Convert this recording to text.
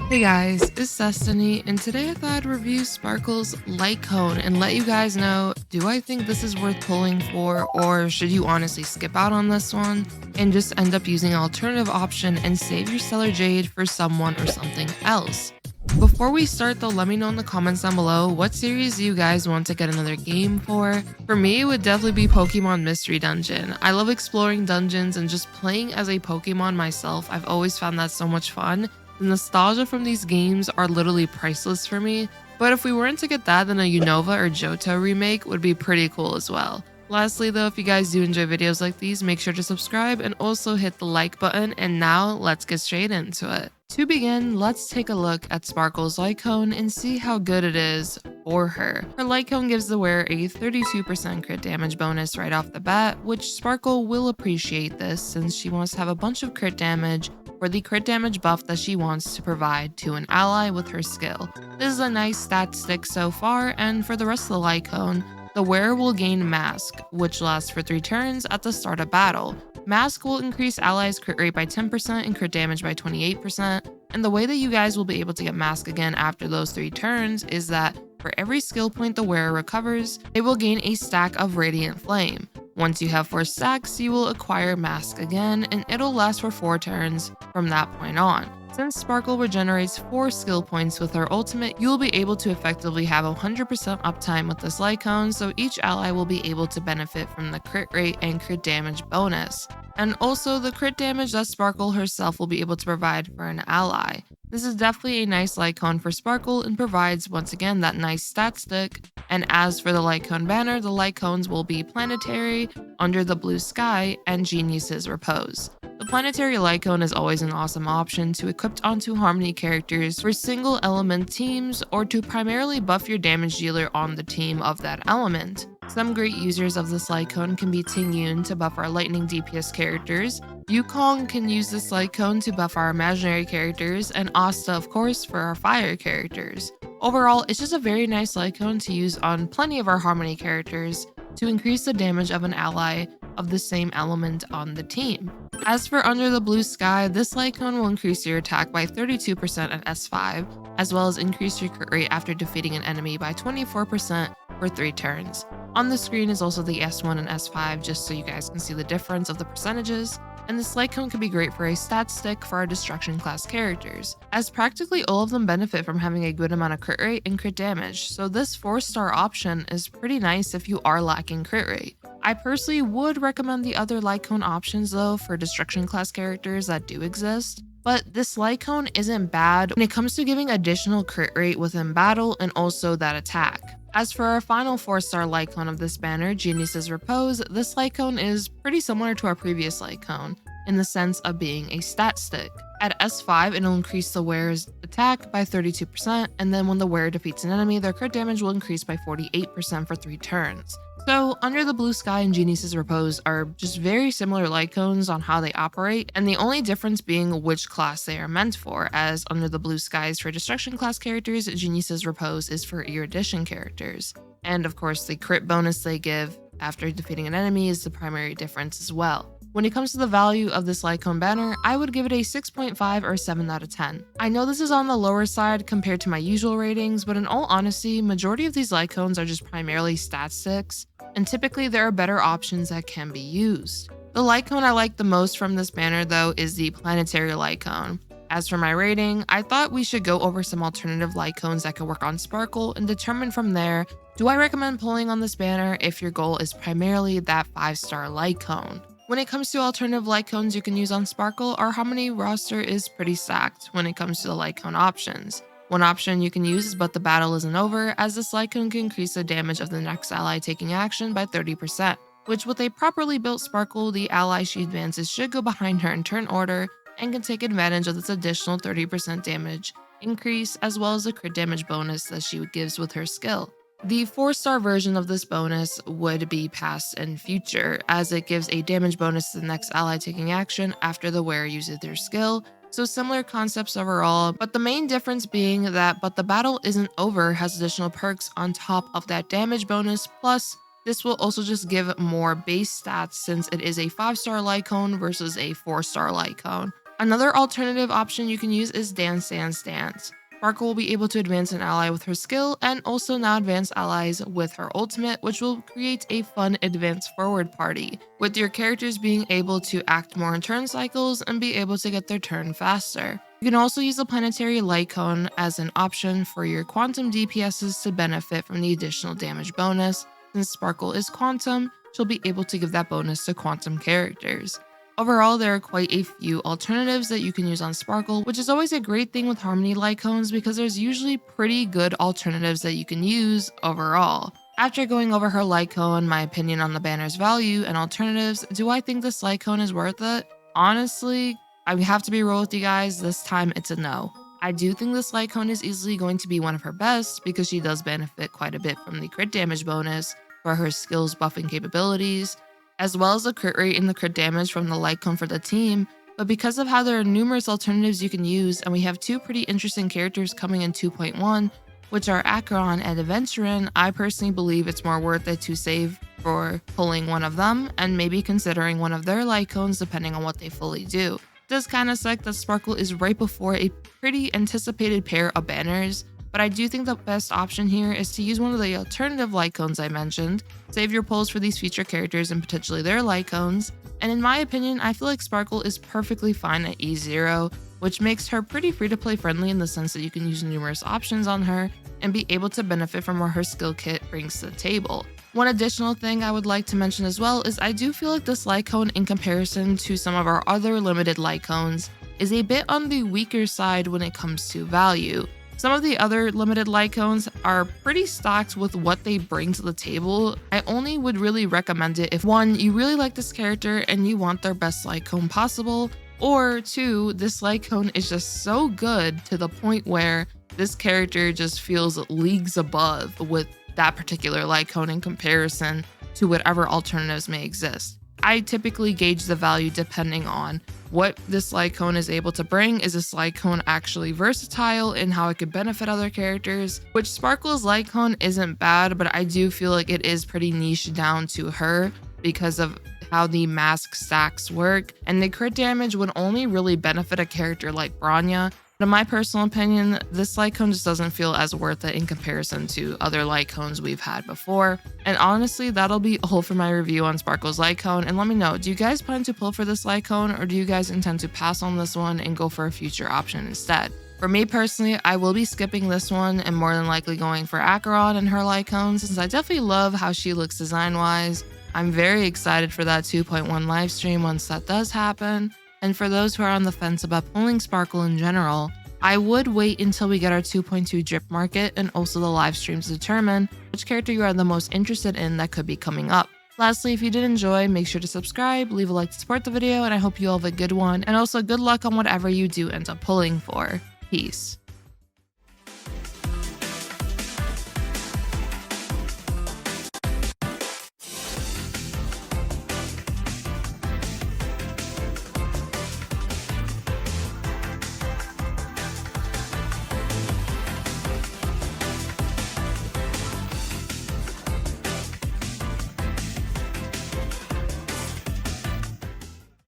Hey guys, it's Destiny, and today I thought I'd review Sparkle's Light Cone and let you guys know, do I think this is worth pulling for, or should you honestly skip out on this one and just end up using an alternative option and save your Stellar Jade for someone or something else? Before we start though, let me know in the comments down below what series do you guys want to get another game for. For me, it would definitely be Pokemon Mystery Dungeon. I love exploring dungeons and just playing as a Pokemon myself. I've always found that so much fun. The nostalgia from these games are literally priceless for me, but if we weren't to get that, then a Unova or Johto remake would be pretty cool as well. Lastly though, if you guys do enjoy videos like these, make sure to subscribe and also hit the like button, and now let's get straight into it. To begin, let's take a look at Sparkle's Light Cone and see how good it is for her. Her Light Cone gives the wearer a 32% crit damage bonus right off the bat, which Sparkle will appreciate this since she wants to have a bunch of crit damage for the crit damage buff that she wants to provide to an ally with her skill. This is a nice stat stick so far, and for the rest of the Light Cone, the wearer will gain Mask, which lasts for 3 turns at the start of battle. Mask will increase allies' crit rate by 10% and crit damage by 28%, and the way that you guys will be able to get Mask again after those 3 turns is that for every skill point the wearer recovers, they will gain a stack of Radiant Flame. Once you have 4 stacks, you will acquire Mask again, and it'll last for 4 turns from that point on. Since Sparkle regenerates 4 skill points with her ultimate, you will be able to effectively have 100% uptime with this Light Cone, so each ally will be able to benefit from the crit rate and crit damage bonus. And also the crit damage that Sparkle herself will be able to provide for an ally. This is definitely a nice Light Cone for Sparkle and provides once again that nice stat stick. And as for the Light Cone banner, the Light Cones will be Planetary, Under the Blue Sky, and Genius's Repose. The Planetary Light Cone is always an awesome option to equip onto Harmony characters for single element teams or to primarily buff your damage dealer on the team of that element. Some great users of this Light Cone can be Tingyun to buff our lightning DPS characters, Yukong can use this Light Cone to buff our imaginary characters, and Asta of course for our fire characters. Overall, it's just a very nice Light Cone to use on plenty of our Harmony characters to increase the damage of an ally of the same element on the team. As for Under the Blue Sky, this Light Cone will increase your attack by 32% at S5, as well as increase your crit rate after defeating an enemy by 24% for 3 turns. On the screen is also the S1 and S5 just so you guys can see the difference of the percentages, and this Light Cone can be great for a stat stick for our Destruction class characters, as practically all of them benefit from having a good amount of crit rate and crit damage, so this 4-star option is pretty nice if you are lacking crit rate. I personally would recommend the other Light Cone options though for Destruction class characters that do exist, but this Light Cone isn't bad when it comes to giving additional crit rate within battle and also that attack. As for our final 4-star Light Cone of this banner, Genius's Repose, this Light Cone is pretty similar to our previous Light Cone in the sense of being a stat stick. At S5, it'll increase the wearer's attack by 32%, and then when the wearer defeats an enemy, their crit damage will increase by 48% for 3 turns. So, Under the Blue Sky and Genius's Repose are just very similar Light Cones on how they operate, and the only difference being which class they are meant for, as Under the Blue Sky is for Destruction class characters, Genius's Repose is for Erudition characters. And of course, the crit bonus they give after defeating an enemy is the primary difference as well. When it comes to the value of this Light Cone banner, I would give it a 6.5 or 7 out of 10. I know this is on the lower side compared to my usual ratings, but in all honesty, majority of these Light Cones are just primarily stat sticks, and typically there are better options that can be used. The Light Cone I like the most from this banner though is the Planetary Light Cone. As for my rating, I thought we should go over some alternative Light Cones that can work on Sparkle and determine from there, do I recommend pulling on this banner if your goal is primarily that 5-star Light Cone. When it comes to alternative Light Cones you can use on Sparkle, our Harmony roster is pretty stacked when it comes to the Light Cone options. One option you can use is But the Battle Isn't Over, as this Light Cone can increase the damage of the next ally taking action by 30%, which with a properly built Sparkle, the ally she advances should go behind her in turn order and can take advantage of this additional 30% damage increase as well as the crit damage bonus that she gives with her skill. The 4-star version of this bonus would be Past and Future, as it gives a damage bonus to the next ally taking action after the wearer uses their skill, so similar concepts overall, but the main difference being that But the Battle Isn't Over has additional perks on top of that damage bonus, plus this will also just give more base stats since it is a 5-star Light Cone versus a 4-star Light Cone. Another alternative option you can use is Dance Dance Dance. Sparkle will be able to advance an ally with her skill and also now advance allies with her ultimate, which will create a fun advance forward party, with your characters being able to act more in turn cycles and be able to get their turn faster. You can also use the planetary light cone as an option for your quantum DPSs to benefit from the additional damage bonus. Since Sparkle is quantum, she'll be able to give that bonus to quantum characters. Overall, there are quite a few alternatives that you can use on Sparkle, which is always a great thing with Harmony light cones because there's usually pretty good alternatives that you can use overall. After going over her light cone, my opinion on the banner's value and alternatives, do I think this light cone is worth it? Honestly, I have to be real with you guys, this time it's a no. I do think this light cone is easily going to be one of her best because she does benefit quite a bit from the crit damage bonus for her skills buffing capabilities, as well as the crit rate and the crit damage from the light cone for the team, but because of how there are numerous alternatives you can use and we have two pretty interesting characters coming in 2.1, which are Acheron and Adventurin, I personally believe it's more worth it to save for pulling one of them and maybe considering one of their light cones depending on what they fully do. It does kind of suck that Sparkle is right before a pretty anticipated pair of banners, but I do think the best option here is to use one of the alternative light cones I mentioned, save your pulls for these feature characters and potentially their light cones, and in my opinion, I feel like Sparkle is perfectly fine at E0, which makes her pretty free-to-play friendly in the sense that you can use numerous options on her and be able to benefit from what her skill kit brings to the table. One additional thing I would like to mention as well is I do feel like this light cone in comparison to some of our other limited light cones is a bit on the weaker side when it comes to value. Some of the other limited light cones are pretty stocked with what they bring to the table. I only would really recommend it if 1, you really like this character and you want their best light cone possible, or 2, this light cone is just so good to the point where this character just feels leagues above with that particular light cone in comparison to whatever alternatives may exist. I typically gauge the value depending on what this light cone is able to bring. Is this light cone actually versatile in how it could benefit other characters? Which Sparkle's light cone isn't bad, but I do feel like it is pretty niche down to her because of how the mask stacks work, and the crit damage would only really benefit a character like Bronya. But in my personal opinion, this light cone just doesn't feel as worth it in comparison to other light cones we've had before. And honestly, that'll be all for my review on Sparkle's light cone. And let me know, do you guys plan to pull for this light cone, or do you guys intend to pass on this one and go for a future option instead? For me personally, I will be skipping this one and more than likely going for Acheron and her light cones, since I definitely love how she looks design-wise. I'm very excited for that 2.1 live stream once that does happen. And for those who are on the fence about pulling Sparkle in general, I would wait until we get our 2.2 drip market and also the live streams to determine which character you are the most interested in that could be coming up. Lastly, if you did enjoy, make sure to subscribe, leave a like to support the video, and I hope you all have a good one, and also good luck on whatever you do end up pulling for. Peace.